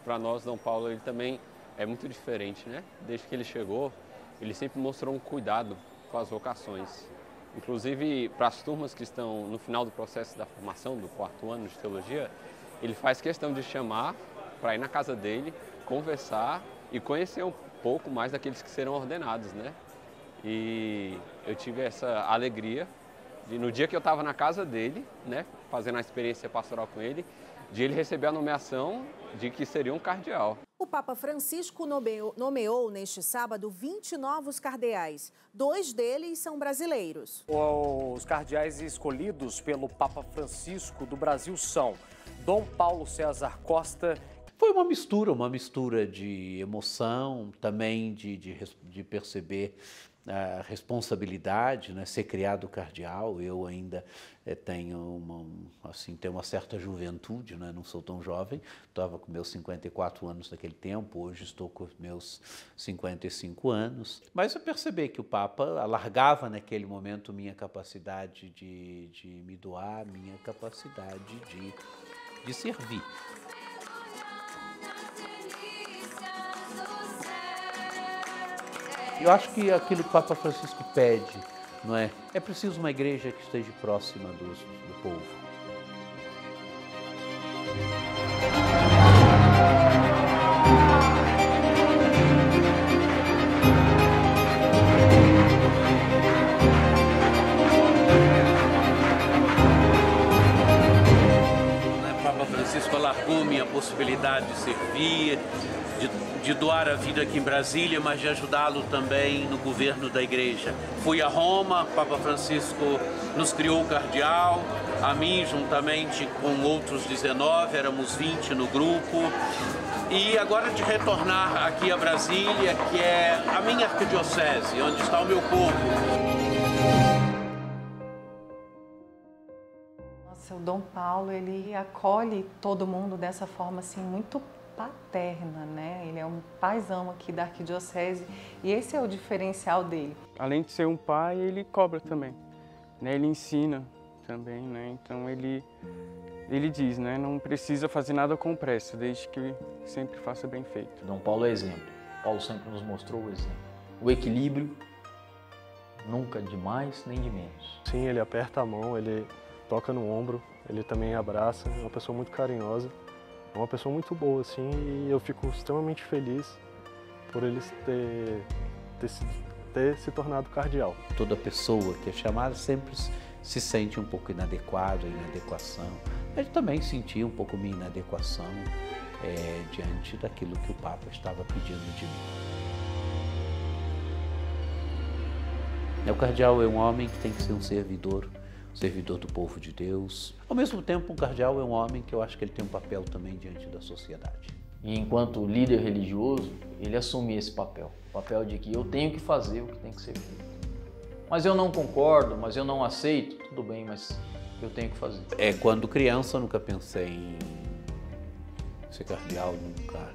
para nós, Dom Paulo, ele também é muito diferente, né? Desde que ele chegou, ele sempre mostrou um cuidado com as vocações. Inclusive, para as turmas que estão no final do processo da formação, do 4º ano de teologia, ele faz questão de chamar para ir na casa dele, conversar e conhecer um pouco mais daqueles que serão ordenados, né? E eu tive essa alegria de, no dia que eu estava na casa dele, né, fazendo a experiência pastoral com ele, de ele receber a nomeação de que seria um cardeal. O Papa Francisco nomeou neste sábado 20 novos cardeais. 2 deles são brasileiros. Os cardeais escolhidos pelo Papa Francisco do Brasil são Dom Paulo César Costa. Foi uma mistura de emoção, também de perceber a responsabilidade, né? Ser criado cardeal. Eu ainda tenho uma certa juventude, né? Não sou tão jovem, estava com meus 54 anos naquele tempo, hoje estou com meus 55 anos. Mas eu percebi que o Papa alargava naquele momento minha capacidade de me doar, minha capacidade de servir. Eu acho que aquilo que o Papa Francisco pede, não é? É preciso uma igreja que esteja próxima do povo. O Papa Francisco alargou minha possibilidade de servir, de doar a vida aqui em Brasília, mas de ajudá-lo também no governo da igreja. Fui a Roma, Papa Francisco nos criou cardeal, a mim juntamente com outros 19, éramos 20 no grupo. E agora de retornar aqui a Brasília, que é a minha arquidiocese, onde está o meu povo. Nossa, o Dom Paulo, ele acolhe todo mundo dessa forma assim muito paterna, né? Ele é um paizão aqui da arquidiocese e esse é o diferencial dele. Além de ser um pai, ele cobra também, né? Ele ensina também, né? Então ele diz, né? Não precisa fazer nada com pressa, desde que sempre faça bem feito. Dom Paulo é exemplo. Paulo sempre nos mostrou o exemplo. O equilíbrio, nunca de mais nem de menos. Sim, ele aperta a mão, ele toca no ombro, ele também abraça, é uma pessoa muito carinhosa. É uma pessoa muito boa, assim, e eu fico extremamente feliz por ele ter se tornado cardeal. Toda pessoa que é chamada sempre se sente um pouco inadequado, inadequação. Eu também senti um pouco minha inadequação diante daquilo que o Papa estava pedindo de mim. O cardeal é um homem que tem que ser um servidor do povo de Deus. Ao mesmo tempo, um cardeal é um homem que eu acho que ele tem um papel também diante da sociedade. E enquanto líder religioso, ele assumia esse papel. O papel de que eu tenho que fazer o que tem que ser feito. Mas eu não concordo, mas eu não aceito, tudo bem, mas eu tenho que fazer. Quando criança, eu nunca pensei em ser cardeal, nunca.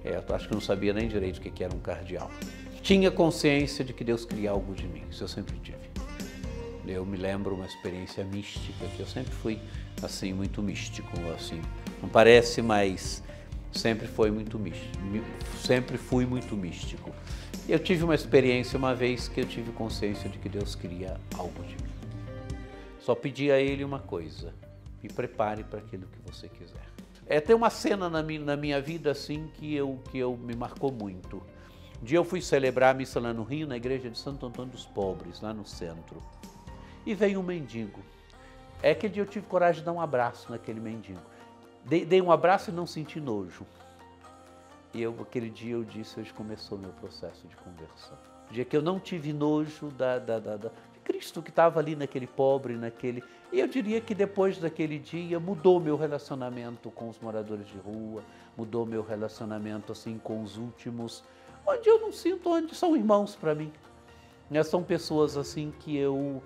Eu acho que não sabia nem direito o que era um cardeal. Tinha consciência de que Deus queria algo de mim, isso eu sempre tive. Eu me lembro uma experiência mística, que eu sempre fui, assim, muito místico, assim. Não parece, mas sempre fui muito místico. Eu tive uma experiência uma vez que eu tive consciência de que Deus queria algo de mim. Só pedi a Ele uma coisa: me prepare para aquilo que você quiser. Tem uma cena na minha vida assim que me marcou muito. Um dia eu fui celebrar a missa lá no Rio, na igreja de Santo Antônio dos Pobres, lá no centro. E veio um mendigo. Aquele dia eu tive coragem de dar um abraço naquele mendigo. Dei um abraço e não senti nojo. E aquele dia eu disse, hoje começou o meu processo de conversão. O dia que eu não tive nojo de Cristo que estava ali naquele pobre, E eu diria que depois daquele dia mudou meu relacionamento com os moradores de rua, mudou meu relacionamento assim com os últimos, onde eu não sinto, onde são irmãos para mim. São pessoas assim que eu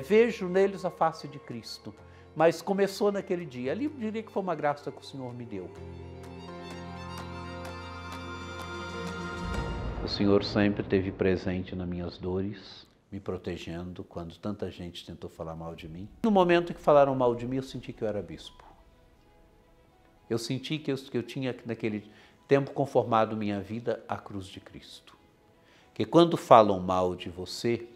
vejo neles a face de Cristo, mas começou naquele dia. Ali eu diria que foi uma graça que o Senhor me deu. O Senhor sempre esteve presente nas minhas dores, me protegendo quando tanta gente tentou falar mal de mim. No momento que falaram mal de mim, eu senti que eu era bispo. Eu senti que eu tinha Tenho conformado minha vida à cruz de Cristo. Que quando falam mal de você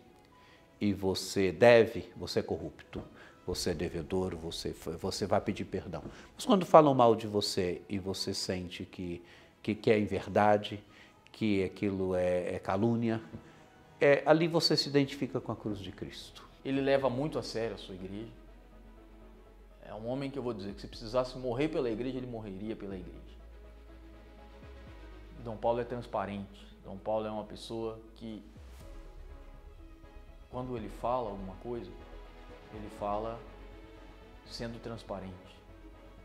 e você deve, você é corrupto, você é devedor, você vai pedir perdão. Mas quando falam mal de você e você sente que é inverdade, que aquilo é calúnia, ali você se identifica com a cruz de Cristo. Ele leva muito a sério a sua igreja. É um homem que eu vou dizer que se precisasse morrer pela igreja, ele morreria pela igreja. Dom Paulo é transparente. Dom Paulo é uma pessoa que, quando ele fala alguma coisa, ele fala sendo transparente.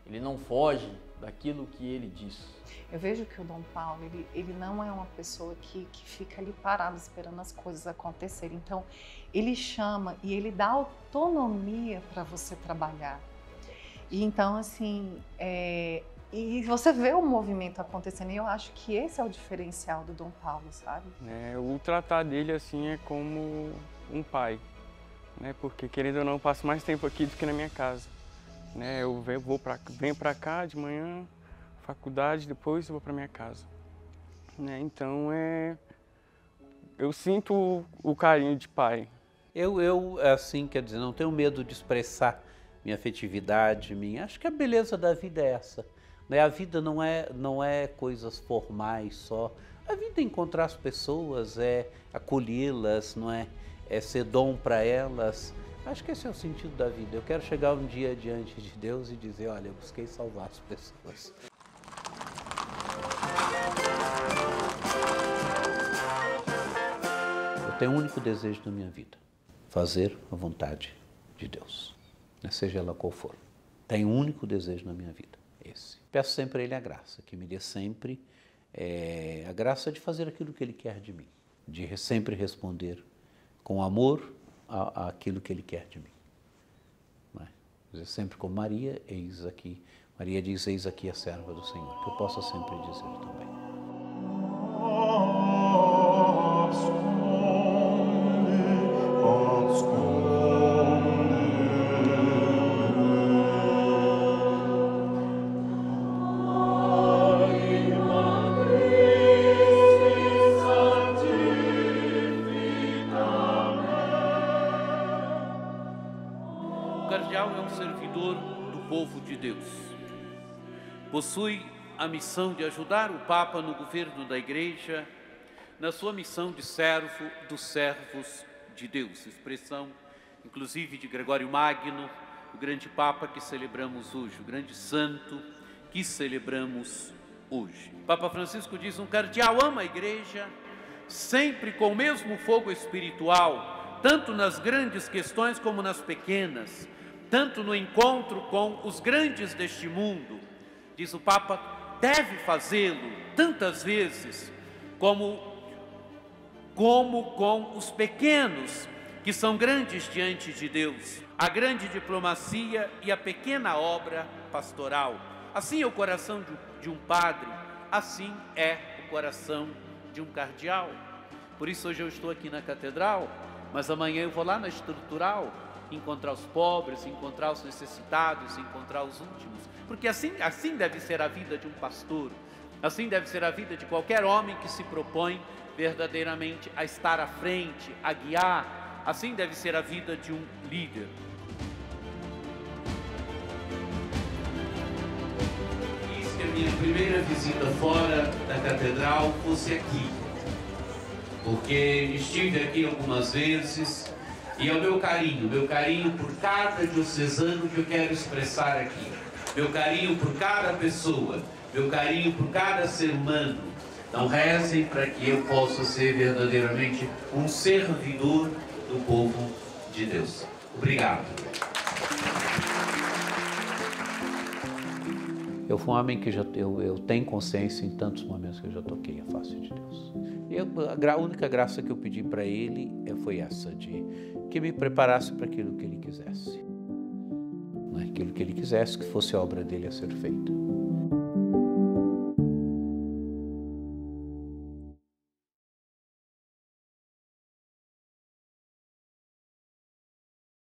Ele não foge daquilo que ele diz. Eu vejo que o Dom Paulo, ele não é uma pessoa que fica ali parado esperando as coisas acontecerem. Então, ele chama e ele dá autonomia para você trabalhar. E então, assim, e você vê o movimento acontecendo, e eu acho que esse é o diferencial do Dom Paulo, sabe? O tratar dele, assim, é como um pai, né? Porque, querendo ou não, eu passo mais tempo aqui do que na minha casa. Eu venho para cá de manhã, faculdade, depois eu vou para minha casa. Então, eu sinto o carinho de pai. Eu, assim, quer dizer, não tenho medo de expressar minha afetividade, acho que a beleza da vida é essa. A vida não é coisas formais só. A vida é encontrar as pessoas, é acolhê-las, não é? É ser dom para elas. Acho que esse é o sentido da vida. Eu quero chegar um dia diante de Deus e dizer, olha, eu busquei salvar as pessoas. Eu tenho um único desejo na minha vida, fazer a vontade de Deus, seja ela qual for. Tenho um único desejo na minha vida, esse. Peço sempre a Ele a graça, que me dê sempre a graça de fazer aquilo que Ele quer de mim, de sempre responder com amor àquilo que Ele quer de mim. Dizer sempre como Maria, eis aqui. Maria diz, eis aqui a serva do Senhor, que eu possa sempre dizer também. Possui a missão de ajudar o Papa no governo da Igreja, na sua missão de servo dos servos de Deus, expressão inclusive de Gregório Magno, o grande Papa que celebramos hoje, o grande santo que celebramos hoje. O Papa Francisco diz, um cardeal ama a Igreja sempre com o mesmo fogo espiritual, tanto nas grandes questões como nas pequenas, tanto no encontro com os grandes deste mundo. Diz o Papa, deve fazê-lo tantas vezes como com os pequenos, que são grandes diante de Deus. A grande diplomacia e a pequena obra pastoral. Assim é o coração de um padre, assim é o coração de um cardeal. Por isso hoje eu estou aqui na catedral, mas amanhã eu vou lá na estrutural, encontrar os pobres, encontrar os necessitados, encontrar os últimos. Porque assim deve ser a vida de um pastor, assim deve ser a vida de qualquer homem que se propõe verdadeiramente a estar à frente, a guiar. Assim deve ser a vida de um líder. Quis que a minha primeira visita fora da catedral fosse aqui, porque estive aqui algumas vezes. E é o meu carinho por cada diocesano que eu quero expressar aqui. Meu carinho por cada pessoa, meu carinho por cada ser humano. Então rezem para que eu possa ser verdadeiramente um servidor do povo de Deus. Obrigado. Eu fui um homem que eu tenho consciência em tantos momentos que eu já toquei a face de Deus. E a única graça que eu pedi para Ele foi essa, de que me preparasse para aquilo que Ele quisesse. Aquilo que Ele quisesse, que fosse a obra dele a ser feita.